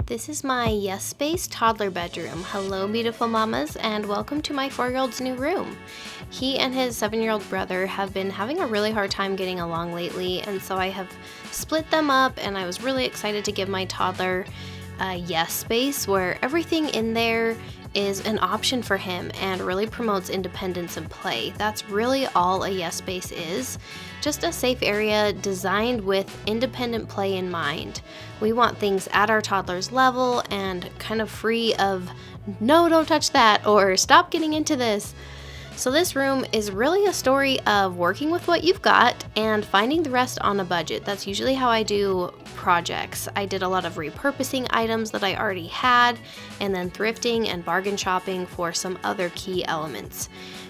This is my Yes Space toddler bedroom. Hello, beautiful mamas, and welcome to my 4-year-old's new room. He and his 7-year-old brother have been having a really hard time getting along lately, and so I have split them up, and I was really excited to give my toddler a Yes Space where everything in there is an option for him and really promotes independence and play. That's really all a Yes Space is. Just a safe area designed with independent play in mind. We want things at our toddler's level and kind of free of no, don't touch that, or stop getting into this. So this room is really a story of working with what you've got and finding the rest on a budget. That's usually how I do projects. I did a lot of repurposing items that I already had, and then thrifting and bargain shopping for some other key elements.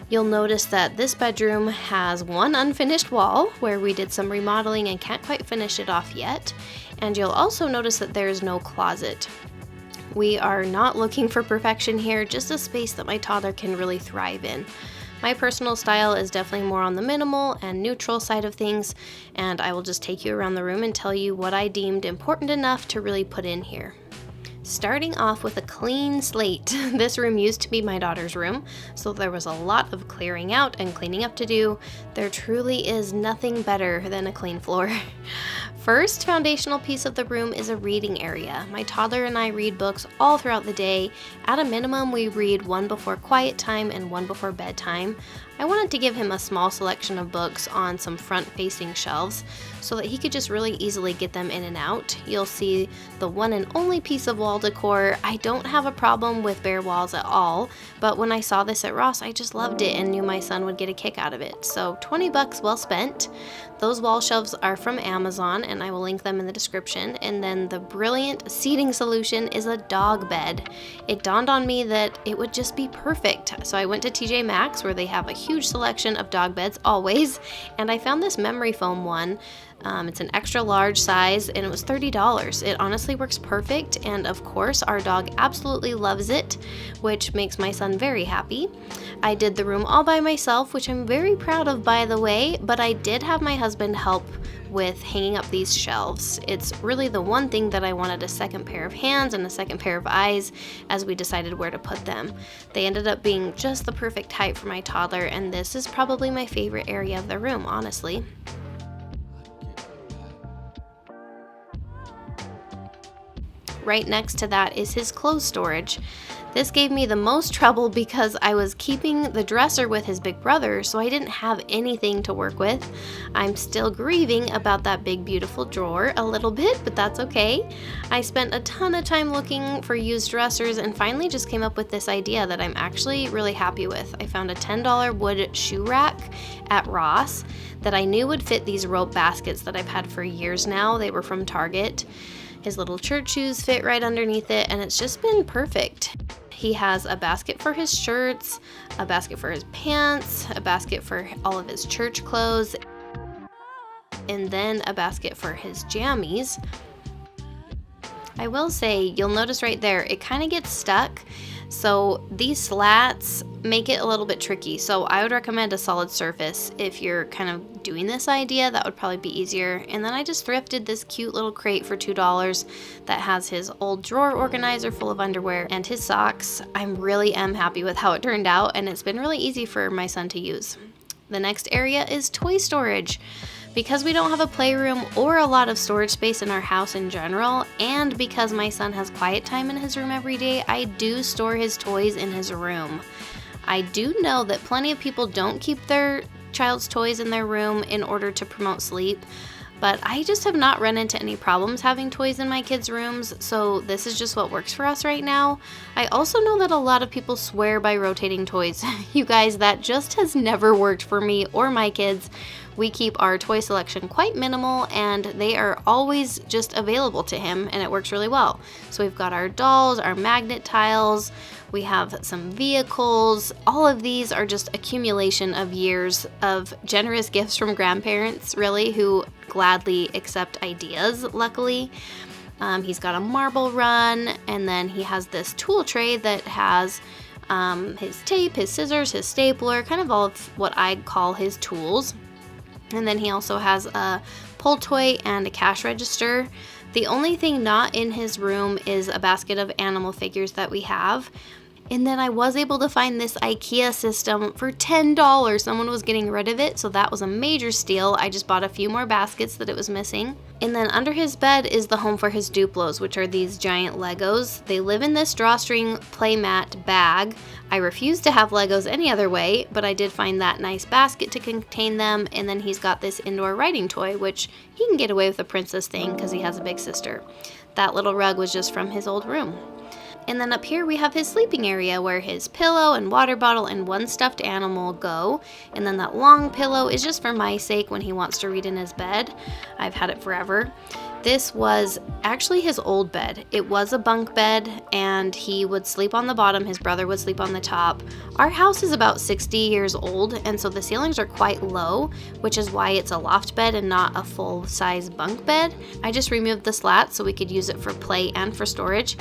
You'll notice that this bedroom has one unfinished wall where we did some remodeling and can't quite finish it off yet. And you'll also notice that there's no closet. We are not looking for perfection here, just a space that my toddler can really thrive in. My personal style is definitely more on the minimal and neutral side of things, and I will just take you around the room and tell you what I deemed important enough to really put in here. Starting off with a clean slate. This room used to be my daughter's room, so there was a lot of clearing out and cleaning up to do. There truly is nothing better than a clean floor. First foundational piece of the room is a reading area. My toddler and I read books all throughout the day. At a minimum, we read one before quiet time and one before bedtime. I wanted to give him a small selection of books on some front-facing shelves so that he could just really easily get them in and out. You'll see the one and only piece of wall decor. I don't have a problem with bare walls at all, but when I saw this at Ross, I just loved it and knew my son would get a kick out of it. So $20 well spent. Those wall shelves are from Amazon, and I will link them in the description. And then the brilliant seating solution is a dog bed. It dawned on me that it would just be perfect. So I went to TJ Maxx, where they have a huge selection of dog beds always, and I found this memory foam one. It's an extra large size, and it was $30. It honestly works perfect, and of course our dog absolutely loves it, which makes my son very happy. I did the room all by myself, which I'm very proud of, by the way, but I did have my husband help with hanging up these shelves. It's really the one thing that I wanted a second pair of hands and a second pair of eyes as we decided where to put them. They ended up being just the perfect height for my toddler, and this is probably my favorite area of the room, honestly. Right next to that is his clothes storage. This gave me the most trouble because I was keeping the dresser with his big brother, so I didn't have anything to work with. I'm still grieving about that big beautiful drawer a little bit, but that's okay. I spent a ton of time looking for used dressers and finally just came up with this idea that I'm actually really happy with. I found a $10 wood shoe rack at Ross that I knew would fit these rope baskets that I've had for years now. They were from Target. His little church shoes fit right underneath it, and it's just been perfect. He has a basket for his shirts, a basket for his pants, a basket for all of his church clothes, and then a basket for his jammies. I will say, you'll notice right there, it kind of gets stuck. So these slats make it a little bit tricky. So I would recommend a solid surface if you're kind of doing this idea. That would probably be easier. And then I just thrifted this cute little crate for $2 that has his old drawer organizer full of underwear and his socks. I really am happy with how it turned out, and it's been really easy for my son to use. The next area is toy storage. Because we don't have a playroom or a lot of storage space in our house in general, and because my son has quiet time in his room every day, I do store his toys in his room. I do know that plenty of people don't keep their child's toys in their room in order to promote sleep, but I just have not run into any problems having toys in my kids' rooms, so this is just what works for us right now. I also know that a lot of people swear by rotating toys. You guys, that just has never worked for me or my kids. We keep our toy selection quite minimal, and they are always just available to him, and it works really well. So we've got our dolls, our magnet tiles, we have some vehicles. All of these are just accumulation of years of generous gifts from grandparents, really, who gladly accept ideas, luckily. He's got a marble run, and then he has this tool tray that has his tape, his scissors, his stapler, kind of all of what I'd call his tools. And then he also has a pull toy and a cash register The only thing not in his room is a basket of animal figures that we have. And then I was able to find this IKEA system for $10. Someone was getting rid of it, so that was a major steal. I just bought a few more baskets that it was missing. And then under his bed is the home for his Duplos, which are these giant Legos. They live in this drawstring playmat bag. I refuse to have Legos any other way, but I did find that nice basket to contain them. And then he's got this indoor writing toy, which he can get away with the princess thing because he has a big sister. That little rug was just from his old room. And then up here we have his sleeping area where his pillow and water bottle and one stuffed animal go. And then that long pillow is just for my sake when he wants to read in his bed. I've had it forever. This was actually his old bed. It was a bunk bed and he would sleep on the bottom, his brother would sleep on the top. Our house is about 60 years old and so the ceilings are quite low, which is why it's a loft bed and not a full-size bunk bed. I just removed the slat so we could use it for play and for storage.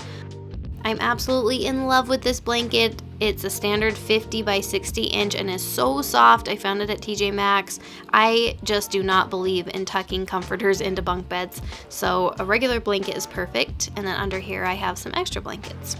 I'm absolutely in love with this blanket. It's a standard 50 by 60 inch and is so soft. I found it at TJ Maxx. I just do not believe in tucking comforters into bunk beds, so a regular blanket is perfect. And then under here I have some extra blankets.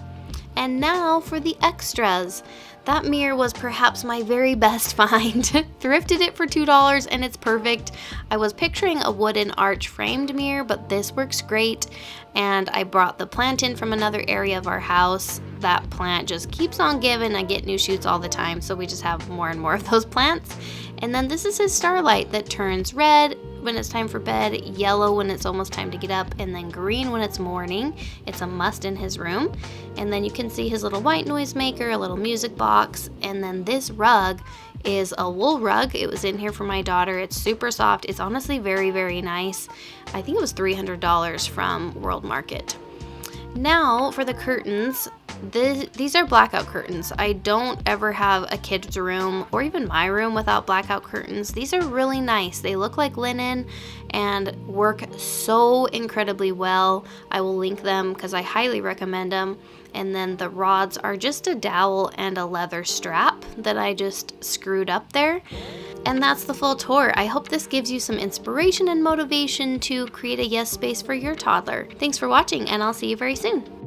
And now for the extras. That mirror was perhaps my very best find. Thrifted it for $2 and it's perfect. I was picturing a wooden arch framed mirror, but this works great. And I brought the plant in from another area of our house. That plant just keeps on giving. I get new shoots all the time, so we just have more and more of those plants. And then this is his starlight that turns red when it's time for bed, yellow when it's almost time to get up, and then green when it's morning. It's a must in his room. And then you can see his little white noise maker, a little music box, and then this rug is a wool rug. It was in here for my daughter. It's super soft. It's honestly very, very nice. I think it was $300 from World Market. Now for the curtains. These are blackout curtains. I don't ever have a kid's room or even my room without blackout curtains. These are really nice. They look like linen and work so incredibly well. I will link them because I highly recommend them. And then the rods are just a dowel and a leather strap that I just screwed up there. And that's the full tour. I hope this gives you some inspiration and motivation to create a yes space for your toddler. Thanks for watching, and I'll see you very soon.